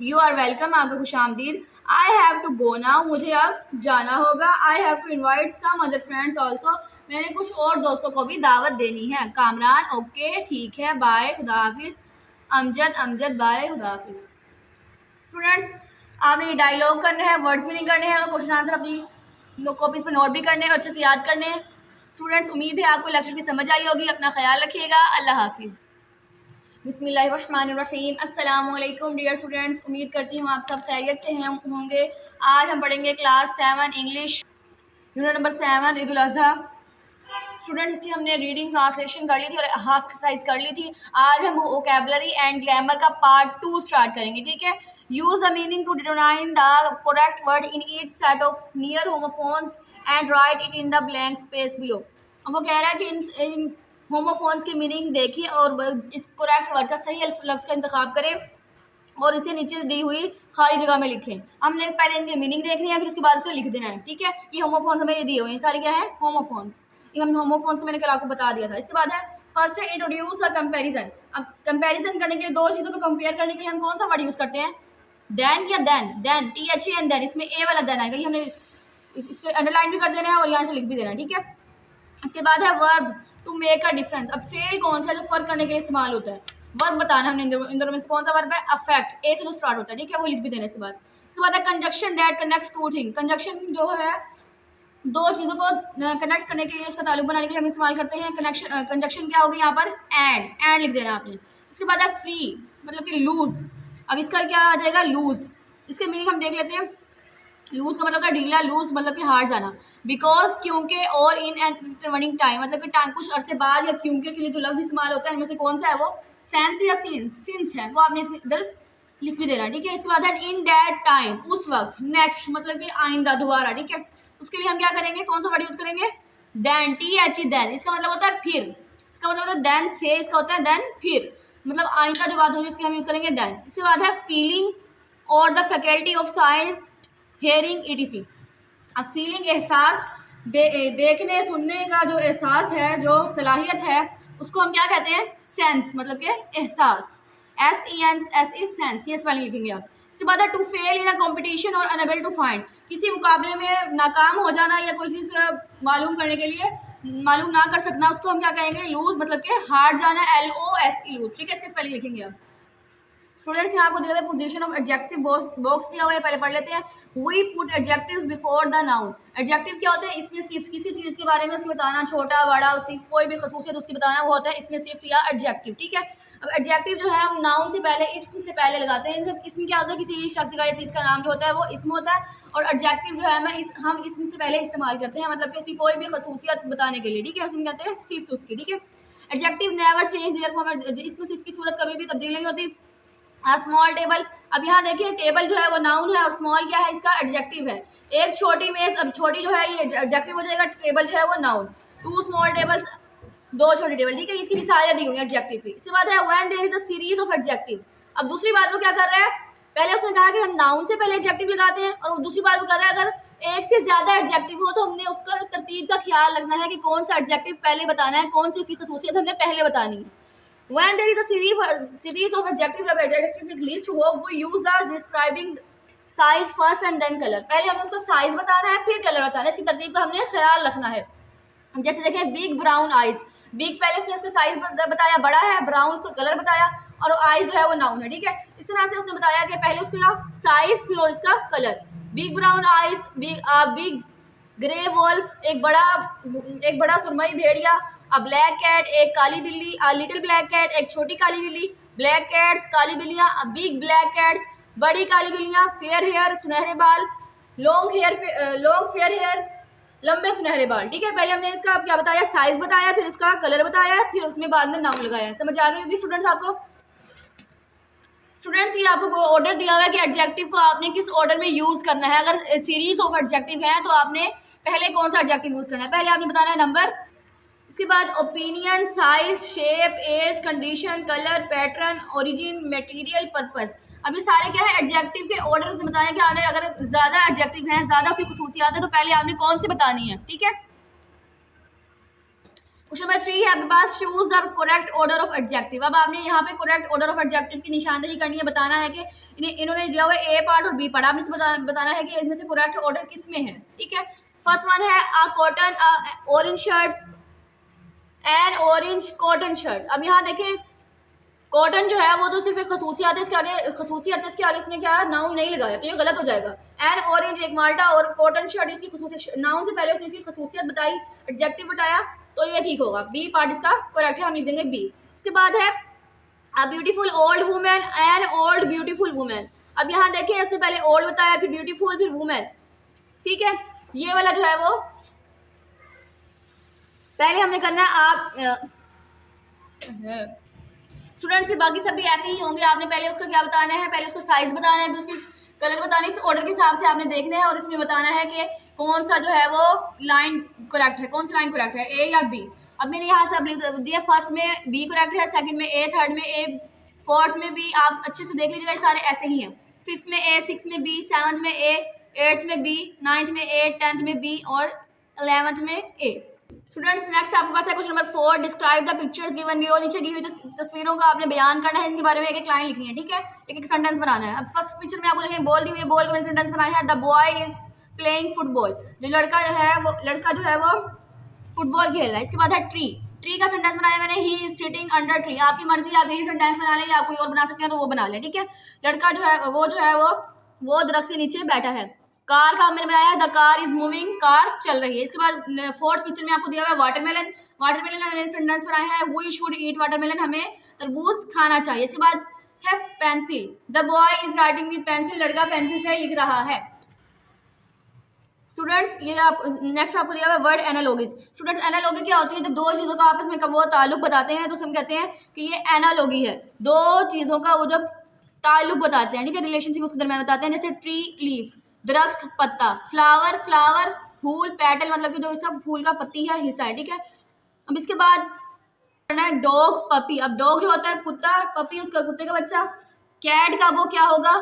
यू आर वेलकम, आपका खुश आमदीद। I have to go now, मुझे अब जाना होगा। I have to invite some other friends also, मैंने कुछ और दोस्तों को भी दावत देनी है। कामरान ओके ठीक है, बाय, खुदा हाफिज़। अमजद बाय, खुदा हाफिज़। स्टूडेंट्स आपने डायलॉग करना है, वर्ड्स भी नहीं करने हैं और क्वेश्चन आंसर अपनी कॉपीज पर नोट भी करने हैं, अच्छे से याद करने हैं। स्टूडेंट्स उम्मीद है आपको लेक्चर की समझ आई होगी। अपना ख्याल रखिएगा, अल्लाह हाफिज़। बिस्मिल्लाहिर्रहमानिर्रहीम, अस्सलाम वालेकुम डियर स्टूडेंट्स, उम्मीद करती हूँ आप सब खैरियत से होंगे। आज हम पढ़ेंगे class 7 English, unit number 7 Eid ul Azha. Students इसकी हमने रीडिंग ट्रांसलेशन कर ली थी और हाफ एक्सरसाइज कर ली थी। आज हम वोकैबुलरी एंड ग्रामर का पार्ट 2 स्टार्ट करेंगे। ठीक है, use the meaning to determine the correct word in each set of near homophones and write it in the blank space below. अब वो कह रहा है कि इन होमोफोन्स की मीनिंग देखिए और इस करेक्ट वर्ड का सही लफ्ज़ का इंतखाब करें और इसे नीचे दी हुई खाली जगह में लिखें। हमने पहले इनकी मीनिंग देखनी है, फिर उसके बाद उसे लिख देना है। ठीक है, ये होमोफोन्स हमें दिए हुए हैं, सारे क्या है होमोफोन्स। ये हम होमोफोन्स को मैंने कल आपको बता दिया था। इसके बाद है फर्स्ट है इंट्रोड्यूस अ कंपैरिजन। अब कंपैरिजन करने के लिए दो चीज़ों को कंपेयर करने के लिए हम कौन सा वर्ड यूज़ करते हैं, देन या देन THE देन। इसमें ए वाला देन आएगा, ये हमने इसके अंडरलाइन भी कर देना है और यहाँ से लिख भी देना है। ठीक है, इसके बाद है verb to make a difference. अब फेल कौन सा जो फर्क करने के लिए इस्तेमाल होता है, वर्ब बताना हमने इन दोनों में से कौन सा वर्ब है। अफेक्ट, ए से जो स्टार्ट होता है। ठीक है, वो लिख भी देना। इसके बाद है conjunction that connects two thing. Conjunction जो है दो चीज़ों को कनेक्ट करने के लिए, उसका ताल्लुक बनाने के लिए हम इस्तेमाल करते हैं। कंजक्शन क्या होगी यहाँ पर, एंड लिख देना आपने। इसके बाद है फ्री, मतलब कि लूज। अब इसका क्या आ जाएगा, लूज। इसके मीनिंग हम देख लेते हैं। लूज का मतलब है ढीला, लूज मतलब कि हार्ड जाना। बिकॉज, क्योंकि, और इन एन इंटरवनिंग टाइम, मतलब कि टाइम कुछ अरसे बाद या क्योंकि के लिए जो लफ्ज़ इस्तेमाल होता है इनमें से कौन सा है वो सेंस या सिंस है, वो आपने इधर लिख भी देना। ठीक है, इसके बाद है इन दैट टाइम, उस वक्त। नेक्स्ट मतलब कि आइंदा, दोबारा। ठीक है, उसके लिए हम क्या करेंगे, कौन सा वर्ड यूज़ करेंगे, देन, THE देन, इसका मतलब होता है फिर, इसका मतलब होता है देन से, इसका होता है देन फिर, मतलब आइंदा जो बात होगी उसके हम यूज करेंगे देन। इसके बाद है फीलिंग और the faculty of site, hearing, ETC। अब फीलिंग एहसास, देखने सुनने का जो एहसास है, जो सलाहियत है, उसको हम क्या कहते हैं? सेंस, मतलब कि एहसास, SENS सेंस, ये स्पेलिंग लिखेंगे आप। इसके बाद है to fail in a competition और अनएबल टू फाइंड, किसी मुकाबले में नाकाम हो जाना या कोई चीज़ मालूम करने के लिए मालूम ना कर सकना, उसको हम क्या कहेंगे? लूज, मतलब कि हार जाना, LOSE लूज, ठीक है। इसके स्पेलिंग लिखेंगे आप। स्टूडेंट्स यहाँ आपको दिया हुआ पोजीशन ऑफ एडजेक्टिव बॉक्स दिया हुआ है, पहले पढ़ लेते हैं। We put adjectives before the noun. Adjective क्या होता है? इसमें सिर्फ किसी चीज़ के बारे में उसकी बताना, छोटा बड़ा, उसकी कोई भी खसूसियत उसकी बताना, वो होता है इसमें सिर्फ या एडजेक्टिव, ठीक है। अब एडजेक्टिव जो है हम नाउन से पहले, इसम से पहले लगाते हैं। इसमें क्या होता है? किसी भी शख्स का या चीज़ का नाम जो होता है वो इसम होता है, और एडजेक्टिव जो है हम इसम से पहले इस्तेमाल करते हैं, मतलब कि उसकी कोई भी खसूसियत बताने के लिए, ठीक है। इसमें कहते हैं सिर्फ उसकी, ठीक है। Adjective never change their form, इसमें सिर्फ की सूरत कभी भी तब्दील नहीं होती। स्मॉल टेबल, अब यहाँ देखिए टेबल जो है वो नाउन है और स्मॉल क्या है? इसका एडजेक्टिव है। एक छोटी मेज, अब छोटी जो है ये एडजेक्टिव हो जाएगा, टेबल जो है वो नाउन। टू स्मॉल टेबल्स, दो छोटी टेबल, ठीक है। इसकी मिसालें दी हुई है एडजेक्टिव की। इसके बाद है when there is a series of adjective. अब दूसरी बात वो क्या कर रहा है? पहले उसने कहा कि हम नाउन से पहले एडजेक्टिव लगाते हैं, और दूसरी बात वो कर रहा है अगर एक से ज्यादा एडजेक्टिव हो तो हमने उसका तरतीब का ख्याल रखना है कि कौन सा एडजेक्टिव पहले बताना है, कौन सी उसकी खसूसियत हमने पहले बतानी है। When there is a series of adjectives of adjectives with least hope, we use the describing size first and then color। पहले हमें उसको साइज बताना है, फिर कलर बताना है, इसकी तरतीब का हमने ख्याल रखना है। जैसे देखें बिग ब्राउन आइज, बिग पहले उसने उसका साइज बताया बड़ा है, ब्राउन उसका कलर बताया, और आइज जो है वो नाउन है, ठीक है। इस तरह से उसने बताया कि पहले उसका साइज फिर और इसका colour. Big brown eyes, big grey wolf, एक बड़ा सुरमई भेड़िया। अ ब्लैक कैट, एक काली बिल्ली। अ लिटिल ब्लैक कैट, एक छोटी काली बिल्ली। ब्लैक कैट्स, काली बिल्लियाँ। अ बिग ब्लैक कैट्स, बड़ी काली बिल्लियाँ। फेयर हेयर, सुनहरे बाल। लॉन्ग फेयर हेयर, लंबे सुनहरे बाल, ठीक है। पहले हमने इसका क्या बताया? साइज बताया, फिर इसका कलर बताया, फिर उसमें बाद में नाउन लगाया। समझ आ गई होगी स्टूडेंट्स आपको? स्टूडेंट्स ये आपको ऑर्डर दिया हुआ है कि एडजेक्टिव को आपने किस ऑर्डर में यूज करना है। अगर सीरीज ऑफ एडजेक्टिव है तो आपने पहले कौन सा एडजेक्टिव यूज करना है? पहले आपने बताना है नंबर, इसके बाद opinion, size, shape, age, condition, colour, pattern, origin, material, purpose. अब ये सारे क्या है? एडजेक्टिव के ऑर्डर से बताया कि आपने अगर ज्यादा एडजेक्टिव हैं, ज्यादा उसकी खसूसियात है, तो पहले आपने कौन सी बतानी है, ठीक है। क्वेश्चन नंबर 3 है आपके पास, choose the correct order of adjective. अब आपने यहाँ पे करेक्ट ऑर्डर ऑफ एडजेक्टिव की निशानदेही करनी है, बताना है कि इन्होंने दिया हुआ है ए पार्ट और बी पार्ट, आपने बताना है कि इसमें से करेक्ट ऑर्डर किस में है, ठीक है। फर्स्ट वन है अ cotton, orange shirt, N orange cotton shirt. अब यहाँ देखें कॉटन जो है वो तो सिर्फ एक खसूसियात है, इसके आगे इसने क्या नाउन नहीं लगाया, तो ये गलत हो जाएगा। एन ऑरेंज एक माल्टा, और कॉटन शर्ट इसकी खसूसियत, नाउन से पहले उसने इसकी खसूसियत बताई, एडजेक्टिव बताया, तो ये ठीक होगा। बी पार्ट इसका करेक्ट है, हम लिख देंगे बी। इसके बाद है a beautiful old women, an old beautiful women. अब यहाँ देखें इससे पहले ओल्ड बताया, फिर ब्यूटीफुल, फिर वुमेन, ठीक है। ये वाला जो है वो पहले हमने करना है। आप स्टूडेंट्स से बाकी सब भी ऐसे ही होंगे, आपने पहले उसका क्या बताना है? पहले उसका साइज बताना है, फिर उसकी कलर बताना है। इस ऑर्डर के हिसाब से आपने देखना है, और इसमें बताना है कि कौन सा जो है वो लाइन करेक्ट है, कौन सी लाइन करेक्ट है, ए या बी। अब मैंने यहाँ से अब दिया, फर्स्ट में बी करेक्ट है, सेकंड में ए, थर्ड में ए, फोर्थ में बी। आप अच्छे से देख लीजिएगा, सारे ऐसे ही हैं। फिफ्थ में ए, सिक्स में बी, सेवन्थ में ए, एट्थ में बी, नाइन्थ में ए, टेंथ में बी, और 11th में ए। स्टूडेंट्स नेक्स्ट आपके पास है question number 4, describe the pictures given below. नीचे दी हुई तस्वीरों का आपने बयान करना है, इनके बारे में एक एक लाइन लिखनी है, ठीक है। एक एक सेंटेंस बनाना है। अब फर्स्ट पिक्चर में आपको देखें बॉल दी हुई है, बॉल का मैंने सेंटेंस बनाया है, the boy is playing football. जो लड़का जो है वो फुटबॉल खेल रहा है। इसके बाद है ट्री, ट्री का सेंटेंस बनाया मैंने, he is sitting under tree. आपकी मर्जी, आप यही सेंटेंस बना लें या आप कोई और बना सकते हैं तो वो बना लें, ठीक है। लड़का जो है वो दरख्त के नीचे बैठा है। कार का मैंने बनाया है, the car is moving, car चल रही है। इसके बाद फोर्थ पिक्चर में आपको दिया हुआ है वाटरमेलन, वाटरमेलन का मैंने सेंटेंस बनाया है, वी शुड ईट वाटरमेलन, हमें तरबूज खाना चाहिए। इसके बाद है pencil, the boy is writing with pencil, लड़का पेंसिल से लिख रहा है। स्टूडेंट्स ये आप नेक्स्ट आपको दिया हुआ है वर्ड एनालॉगीज। स्टूडेंट्स एनालॉगी क्या होती है? जब दो चीज़ों का आपस में कब वो ताल्लुक बताते हैं तो हम कहते हैं कि ये एनालॉगी है। दो चीज़ों का वो जब ताल्लुक बताते हैं, ठीक है, रिलेशनशिप उसके दरमियान बताते हैं। जैसे ट्री लीफ, दरख्त पत्ता, फ्लावर फूल, पेटल मतलब कि जो सब फूल का पत्ती है, हिस्सा है, ठीक है। अब इसके बाद करना है डॉग, पपी। अब डॉग जो होता है कुत्ता, पपी उसका कुत्ते का बच्चा, कैट का वो क्या होगा,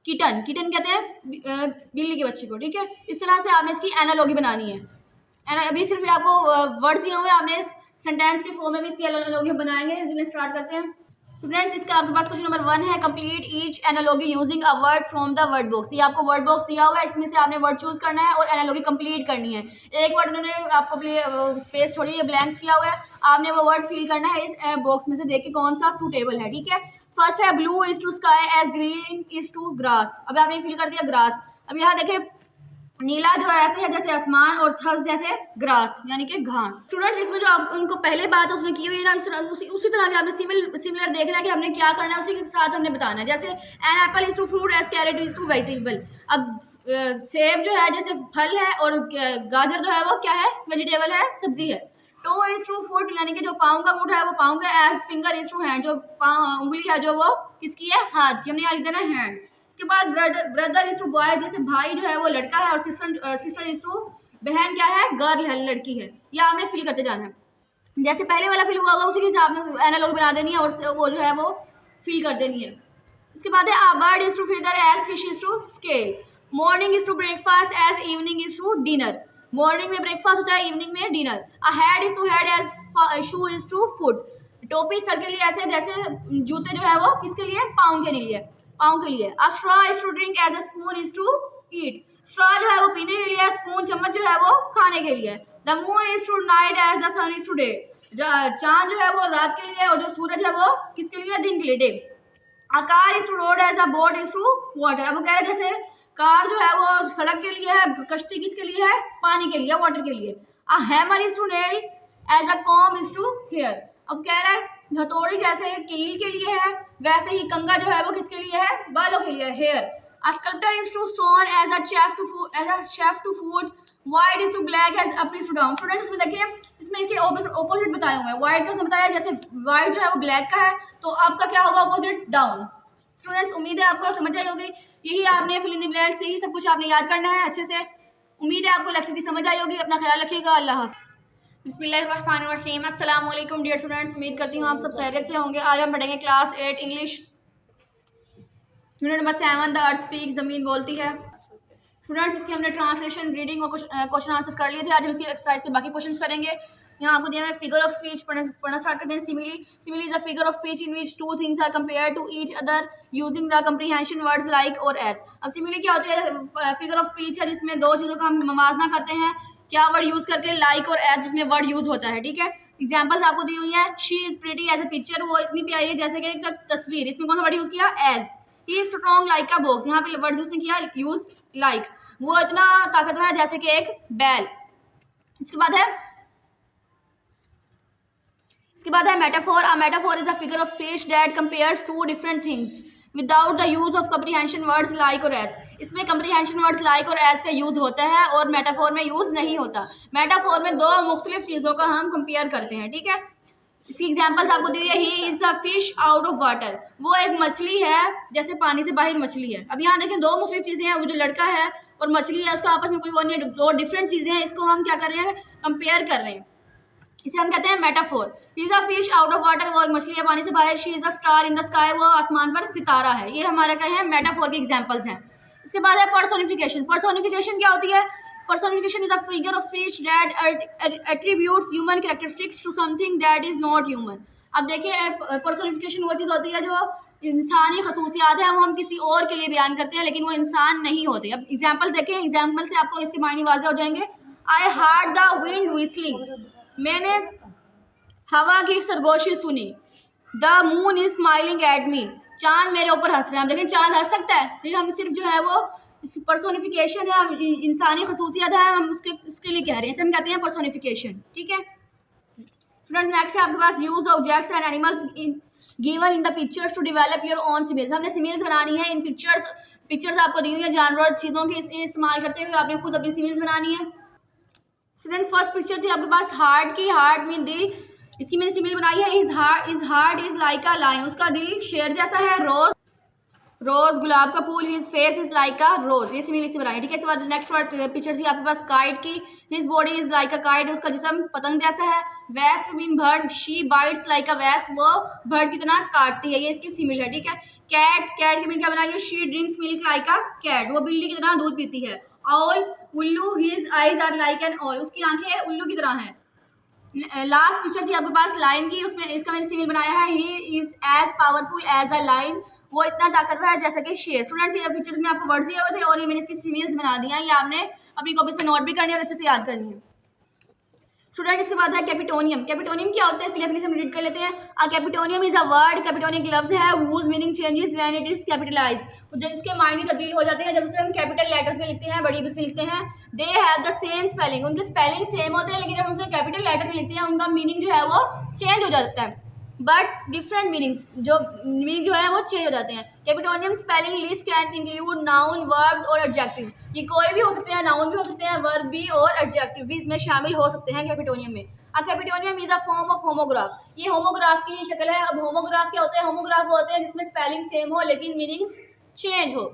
किटन। किटन कहते हैं बिल्ली के बच्चे को, ठीक है। इस तरह से आपने इसकी एनालॉगी बनानी है। अभी सिर्फ आपको वर्ड्स दिए हुए, आपने सेंटेंस के फॉर्म में भी इसकी एनालॉगी बनाएंगे। स्टार्ट करते हैं स्टूडेंट्स। इसका आपके पास क्वेश्चन नंबर 1 है, complete each analogy using a word from the word box. ये आपको वर्ड बॉक्स दिया हुआ है, इसमें से आपने वर्ड चूज करना है और एनालॉगी कंप्लीट करनी है। एक वर्ड उन्होंने आपको स्पेस छोड़ी है, ब्लैंक किया हुआ है, आपने वो वर्ड फिल करना है इस बॉक्स में से, देख के कौन सा सूटेबल है, ठीक है। फर्स्ट है blue is to sky as green is to grass. अब आपने फिल कर दिया ग्रास। अब यहाँ देखे नीला जो ऐसे है जैसे आसमान और हर्ष जैसे ग्रास यानी कि घास। स्टूडेंट इसमें जो आप उनको पहले बात उसमें की हुई है ना, उसी तरह के आपने सिमिलर देखना है कि हमने क्या करना है, उसी के साथ हमने बताना है। जैसे an apple is to fruit as carrot is to vegetable. अब सेब जो है जैसे फल है और गाजर जो है वो क्या है, वेजिटेबल है, सब्जी है। टो इज टू फुट यानी कि जो पाँव का मुठ है वो पाँव का, as finger is to hand, जो उंगली है जो वो किसकी है, हाथ की, हमने यहाँ लिख देना है हैंड। इसके बाद ब्रदर इज टू बॉय, जैसे भाई जो है वो लड़का है और सिस्टर इज टू बहन क्या है, गर्ल है, लड़की है। या आपने फिल करते जाना है, जैसे पहले वाला फिल हुआ होगा उसी के हिसाब से एनालॉग बना देनी है और वो जो है वो फिल कर देनी है। इसके बाद है bird is to feather as fish is to scale. Morning is to breakfast as evening is to dinner. Morning में ब्रेकफास्ट होता है, इवनिंग में dinner. A head is to head as shoe is to foot. टोपी सर के लिए ऐसे, जैसे जूते जो है वो किसके लिए, पाँव के लिए, पाँव के लिए। A straw is to drink as a spoon is to eat. Straw जो है वो पीने के लिए, स्पून चम्मच जो है वो खाने के लिए। The moon is to night as the sun is to day. चांद जो है वो रात के लिए और जो सूरज है वो किसके लिए, दिन के लिए, day. A car is to road as a boat is to water. अब वो कह रहे हैं जैसे कार जो है वो सड़क के लिए है, कश्ती किसके लिए है, पानी के लिए, वाटर के लिए। A hammer is to nail as a comb is to hair. अब कह रहा है हथौड़ी जैसे कील के लिए है, वैसे ही कंगा जो है वो किसके लिए है, बालों के लिए, hair. A sculptor is to stone as a chef to food. White is to black as up is to down. Student इसमें देखिए, इसमें इसके ऑपोजिट बताए हुए हैं। वाइट का उसने बताया जैसे वाइट जो है वो ब्लैक का है, तो आपका क्या होगा, ऑपोजिट डाउन। स्टूडेंट्स उम्मीद है आपको समझ आई होगी। यही आपने फिल इन द ब्लैंक्स से ही सब कुछ आपने याद करना है अच्छे से। उम्मीद है आपको लेक्चर की समझ आई होगी। अपना ख्याल रखिएगा। अल्लाह हाफ़िज़। बिस्मिल्लाहिर्रहमानिर्रहीम। अस्सलाम वालेकुम डियर स्टूडेंट्स, उम्मीद करती हूँ आप सब खैरियत से होंगे। आज हम पढ़ेंगे class 8 English, unit number 7 the earth speaks, ज़मीन बोलती है। स्टूडेंट्स इसके हमने ट्रांसलेशन, रीडिंग और क्वेश्चन आंसर्स कर लिए थे। आज हम इसकी एक्सरसाइज के बाकी क्वेश्चंस करेंगे। यहाँ आपको दिया है फिगर ऑफ स्पीच, पढ़ना स्टार्ट करते हैं। Simile is a figure of speech in which two things are compare to each other using the comprehension words like और एज। अब सिमिली क्या होती है, फिगर ऑफ स्पीच है जिसमें दो चीज़ों का हम मवाजना करते हैं, क्या वर्ड यूज करके, लाइक और एज जिसमें वर्ड यूज होता है, ठीक है। एग्जाम्पल्स आपको दी हुई है। She is pretty as a picture, वो इतनी प्यारी है जैसे कि एक तस्वीर, इसमें कौन सा वर्ड यूज किया, as. He is strong like का बॉक्स, यहाँ पे वर्ड उसने किया यूज लाइक, वो इतना ताकतवर है जैसे कि एक बैल। इसके बाद है metaphor. A metaphor is a figure of speech that compares two different things without the use of comprehension words like और एज। इसमें कंप्रीहेंशन वर्ड्स लाइक और एज का यूज होता है और मेटाफोर में यूज नहीं होता। मेटाफोर में दो मुख्तलिफ चीज़ों का हम कंपेयर करते हैं, ठीक है। इसकी एग्जाम्पल्स आपको दी है। He is a fish out of water, वो एक मछली है जैसे पानी से बाहर मछली है। अब यहाँ देखें दो मुख्तलिफ चीज़ें हैं, वो जो लड़का है और मछली है उसका आपस में कोई वो नहीं है, दो डिफरेंट चीज़ें हैं, इसको हम क्या कर रहे हैं, कंपेयर कर रहे हैं, इसे हम कहते हैं metaphor. Is a fish out of water, वो एक मछली है पानी से बाहर। She is a star in the sky, वो आसमान पर सितारा है। ये हमारा क्या है, मेटाफोर के एग्जाम्पल्स हैं। इसके बाद है पर्सोनिफिकेशन। पर्सोनिफिकेशन क्या होती है, personification is a figure of speech that attributes human characteristics to something that is not human. अब देखिए पर्सोनिफिकेशन वो चीज़ होती है जो इंसानी खसूसियात है वो हम किसी और के लिए बयान करते हैं लेकिन वो इंसान नहीं होते। अब एग्जाम्पल देखें, एग्जाम्पल से आपको इसके मायने वाज़ेह हो जाएंगे। आई हार्ड द विंड व्हिस्लिंग, मैंने हवा की सरगोशी सुनी। The moon is smiling at me, चांद मेरे ऊपर हंस रहा है। देखें चांद हंस सकता है, लेकिन हम सिर्फ जो है वो पर्सोनिफिकेशन है, इंसानी खसूसियत है, हम उसके लिए कह रहे हैं, इसे हम कहते हैं पर्सोनिफिकेशन, ठीक है। स्टूडेंट नेक्स्ट है आपके पास use objects and animals given in the pictures to develop your own similes. हमने सिमिल्स बनानी है इन पिक्चर्स आपको दी हुई है जानवर चीज़ों की इस्तेमाल करते हुए आपने खुद अपनी सिमिल्स बनानी है। स्टूडेंट फर्स्ट पिक्चर थी आपके पास हार्ट की, हार्ट मीन दिल, इसकी मैंने सिमिल बनाई है। Is heart is like a lion, उसका दिल शेर जैसा है। रोज रोज गुलाब का फूल, his face is like a rose, ये सिमिलर से बनाएंगे, ठीक है। इसके बाद नेक्स्ट वर्ड पिक्चर थी आपके पास काइट की, his body is like a kite, उसका जिस्म पतंग जैसा है। Wasp mean bird, she bytes like a wasp, वो बर्ड की तरह काटती है, ये इसकी सिमिलर है, ठीक है। कैट, कैट की मीन क्या बनाएंगे, she drinks milk like a cat, वो बिल्ली की तरह दूध पीती है। ऑल, उल्लू, his eyes are like an owl, उसकी आंखें उल्लू की तरह हैं। लास्ट पिक्चर थी आपके पास लाइन की, उसमें इसका मैंने सिमिल बनाया है, he is as powerful as a lion, वो इतना ताकतवर है जैसा कि शेर। स्टूडेंट्स ये पिक्चर्स में आपको वर्ड्स दिए हुए थे और ये मैंने इसकी सिमिल्स बना दिया, ये आपने अपनी कॉपीज में नोट भी करनी है और अच्छे से याद करनी है। स्टूडेंट इसके बाद है कैपिटोनियम। कैपिटोनियम क्या होता है, इसकी डेफिनेशन रीड कर लेते हैं। अ कैपिटोनियम इज अ वर्ड, कैपिटोनियम एक लफ्ज है, whose meaning changes when it is capitalise, जब इसके मायने तब्दील हो जाते हैं जब उसे हम कैपिटल लेटर से लिखते हैं, बड़ी बी से लिखते हैं। They have the same spelling, उनके स्पेलिंग सेम होते हैं लेकिन जब उसे कैपिटल लेटर में लिखते हैं उनका मीनिंग जो है वो चेंज हो जाता है, बट डिफरेंट मीनिंग, जो मीनिंग जो है वो चेंज हो जाते हैं। Capitonym spelling list can include noun, verbs और एडजेक्टिव, ये कोई भी हो सकते हैं, नाउन भी हो सकते हैं, वर्ब भी और एडजेक्टिव भी इसमें शामिल हो सकते हैं कैपिटोनियम में। A capitonym is a form of homograph, ये होमोग्राफ की ही शक्ल है। अब होमोग्राफ क्या होता है, होमोग्राफ होते हैं जिसमें स्पेलिंग सेम हो लेकिन मीनिंग्स चेंज हो।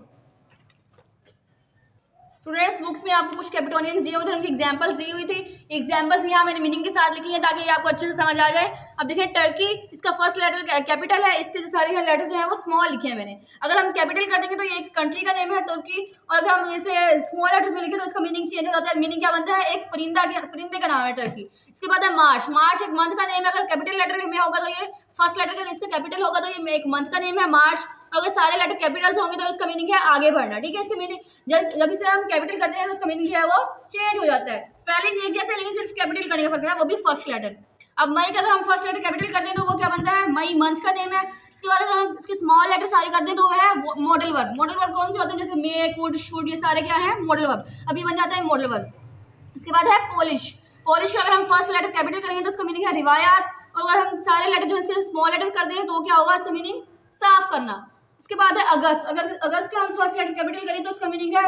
स्टूडेंट्स बुक्स में आपको कुछ कैपिटोनियंस दिए हुए थे, उनकी एग्जांपल्स दी हुई थी, एग्जांपल्स यहाँ मैंने मीनिंग के साथ लिखी है ताकि ये आपको अच्छे से समझ आ जाए। अब देखिए टर्की, इसका फर्स्ट लेटर कैपिटल है, इसके जो सारे लेटर्स जो हैं वो स्मॉल लिखे हैं मैंने। अगर हम कैपिटल कर देंगे तो ये एक कंट्री का नेम है तुर्की, और अगर हम इसे स्मॉल लेटर्स में लिखें तो इसका मीनिंग चेंज हो जाता है। मीनिंग क्या बनता है, एक परिंदे का नाम है टर्की। इसके बाद है मार्च, मार्च एक मंथ का नेम है, अगर कैपिटल लेटर में होगा तो ये फर्स्ट लेटर का इसका कैपिटल होगा तो ये एक मंथ का नेम है मार्च। अगर सारे लेटर कैपिटल्स होंगे तो इसका मीनिंग है आगे बढ़ना, ठीक है। इसके मीनिंग जब इसे हम कैपिटल करते हैं तो उसका मीनिंग जो है वो चेंज हो जाता है। स्पेलिंग एक जैसे लेकिन सिर्फ कैपिटल करने का फर्क है, वो भी फर्स्ट लेटर। अब मई का अगर हम फर्स्ट लेटर कैपिटल करते हैं तो वो क्या बनता है, मई मंथ का नेम है। इसके बाद अगर हम इसके स्मॉल लेटर सारे करते हैं तो वो है मॉडल वर्ब। मॉडल वर्ब कौन से होते हैं, जैसे मे, कुड, शुड, ये सारे क्या है मॉडल वर्ब, अभी बन जाता है मॉडल वर्ब। इसके बाद है पॉलिश, पॉलिश का अगर हम फर्स्ट लेटर कैपिटल करेंगे तो उसका मीनिंग है रिवायात, और अगर हम सारे लेटर जो इसके स्मॉल लेटर कर दें तो क्या होगा, इसका मीनिंग साफ करना। इसके बाद है अगस्त, अगर अगस्त का हम फर्स्ट लेटर कैपिटल करें तो उसका मीनिंग है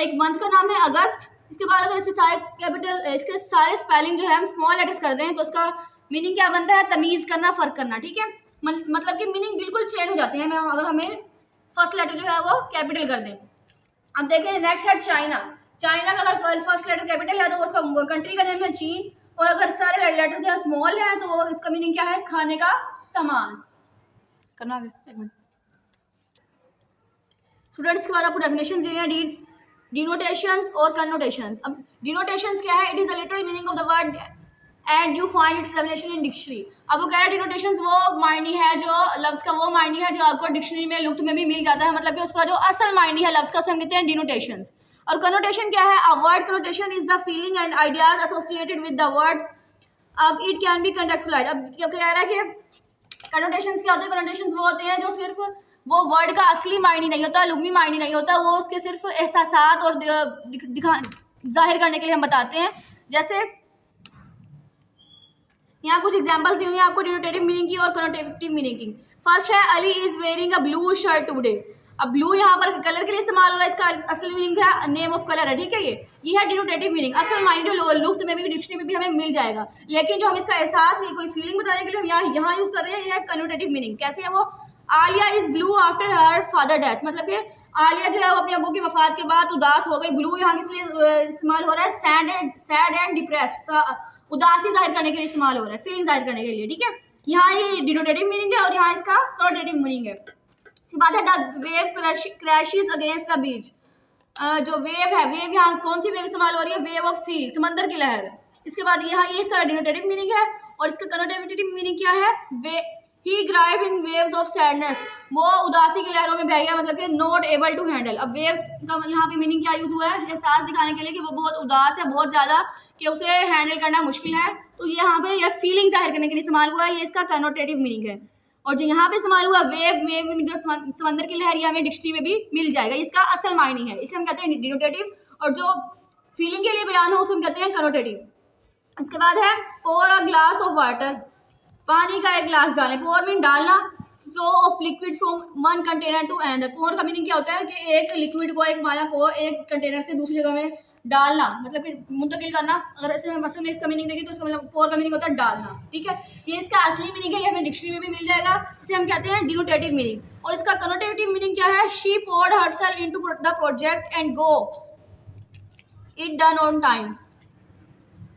एक मंथ का नाम है अगस्त। इसके बाद अगर इसके सारे कैपिटल इसके सारे स्पेलिंग जो है हम स्मॉल लेटर्स कर दें तो उसका मीनिंग क्या बनता है, तमीज़ करना, फ़र्क करना, ठीक है। मतलब कि मीनिंग बिल्कुल चेंज हो जाते हैं अगर हमें फर्स्ट लेटर जो है वो कैपिटल कर दें। अब देखें नेक्स्ट है चाइना। चाइना का अगर फर्स्ट लेटर कैपिटल है तो उसका कंट्री का नेम है चीन, और अगर सारे लेटर जो है स्मॉल है तो इसका मीनिंग क्या है, खाने का सामान। करना आगे एक मिनट। स्टूडेंट्स के बाद आपको डेफिनेशन दिए हैं, डिनोटेशंस और कन्नोटेशंस। अब डिनोटेशंस क्या है, it is a literal meaning of the word and you find its definition in dictionary. अब वो कह रहा है डिनोटेशंस वो मायनी है, जो लफ्ज़ का वो मायनी है जो आपको डिक्शनरी में लुप्त में भी मिल जाता है, मतलब कि उसका जो असल मायनी है लफ्ज़ का उसे हम कहते हैं डिनोटेशंस। और कन्नोटेशन क्या है, a word connotation is the feeling and ideas associated with the word. अब इट कैन बी कंटेक्चुअलाइज। अब क्या कह रहा है कि कनोटेशंस क्या होते हैं, कनोटेशंस वो होते हैं जो सिर्फ वो वर्ड का असली मायने नहीं होता, लुग़वी मायने नहीं होता, वो उसके सिर्फ एहसासात और दिखा जाहिर करने के लिए हम बताते हैं। जैसे यहाँ कुछ एग्जांपल्स दी हुई हैं आपको डिनोटेटिव मीनिंग की और कनोटेटिव मीनिंग की। फर्स्ट है Ali is wearing a blue shirt today. अब ब्लू यहाँ पर कलर के लिए इस्तेमाल हो रहा है, इसका असल मीनिंग है नेम ऑफ कलर है, ठीक है। ये है डिनोटेटिव मीनिंग, असल माइंड जो लुप्त में भी डिक्शनरी में भी हमें मिल जाएगा, लेकिन जो हम इसका एहसास ये कोई फीलिंग बताने के लिए हम यहाँ यूज़ कर रहे हैं, ये है कनोटेटिव मीनिंग। कैसे है वो, Alia is blue after her father death, मतलब कि आलिया जो है वो अपने अबू की वफात के बाद उदास हो गई। ब्लू यहाँ किस लिए इस्तेमाल हो रहा है, सैड एंड डिप्रेस्ड, उदासी जाहिर करने के लिए इस्तेमाल हो रहा है, फीलिंग जाहिर करने के लिए, ठीक है। यहाँ ये डिनोटेटिव मीनिंग है और यहाँ इसका कनोटेटिव मीनिंग है। इसके बाद है the wave crashes against the beach. जो वेव है, वेव यहाँ कौन सी वेव इस्तेमाल हो रही है, वेव ऑफ सी, समंदर की लहर। इसके बाद यहाँ ये इसका डिनोटेटिव मीनिंग है और इसका कनोटेटिव मीनिंग क्या है, ही ग्राइव इन वेव्स ऑफ सैडनेस, वो उदासी की लहरों में बह गया, मतलब कि नॉट एबल टू हैंडल। अब वेव्स का यहाँ पे मीनिंग क्या यूज हुआ है, एहसास दिखाने के लिए कि वो बहुत उदास है, बहुत ज़्यादा, कि उसे हैंडल करना मुश्किल है, तो ये यहाँ पे यह फीलिंग जाहिर करने के लिए इस्तेमाल हुआ है, ये इसका कनोटेटिव मीनिंग है। और जो यहाँ पे इस्तेमाल हुआ वेव में जो समंदर की लहर, हमें डिक्शनरी में भी मिल जाएगा, इसका असल मायने है, इसे हम कहते हैं डिनोटेटिव, और जो फीलिंग के लिए बयान हो उसे हम कहते हैं कनोटेटिव। इसके बाद है pour a glass of water, पानी का एक गिलास डालें, पोर मीन डालना, flow of liquid from one container to another. Pour का मीनिंग क्या होता है कि एक लिक्विड को, एक माया को एक कंटेनर से दूसरी जगह में डालना, मतलब कि मुंतकिल करना। अगर ऐसे मसल में इसका मीनिंग देखिए तो इसका मतलब पोर का मीनिंग होता है डालना, ठीक है। ये इसका असली मीनिंग है, ये हमें डिक्शनरी में भी मिल जाएगा। इसे हम कहते हैं डिनोटेटिव मीनिंग। और इसका कनोटेटिव मीनिंग क्या है? She poured herself into the project and got it done on time.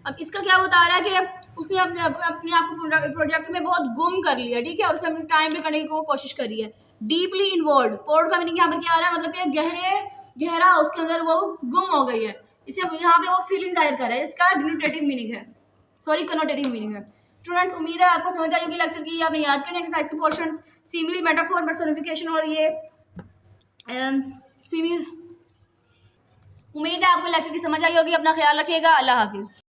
अब इसका क्या बता रहा है कि उसने अपने आप को प्रोजेक्ट में बहुत गुम कर लिया, ठीक है, और उसे अपने टाइम पे करने की कोशिश करी है। डीपली इन्वॉल्व, पोर्ड का मीनिंग यहाँ पर क्या आ रहा है? मतलब कि गहरा उसके अंदर वो गुम हो गई है। इसे यहाँ पे वो फीलिंग जाहिर कर रहा है। इसका डिनोटेटिव मीनिंग है, सॉरी कनोटेटिव मीनिंग है। स्टूडेंट्स, उम्मीद है आपको समझ आई होगी लेक्चर की। आपने याद करना एक्सरसाइज के पोर्शन, सीमिल, मेटाफोर, पर्सोनिफिकेशन और ये सीमिल। उम्मीद है आपको लेक्चर की समझ आई होगी। अपना ख्याल रखिएगा। अल्लाह हाफिज़।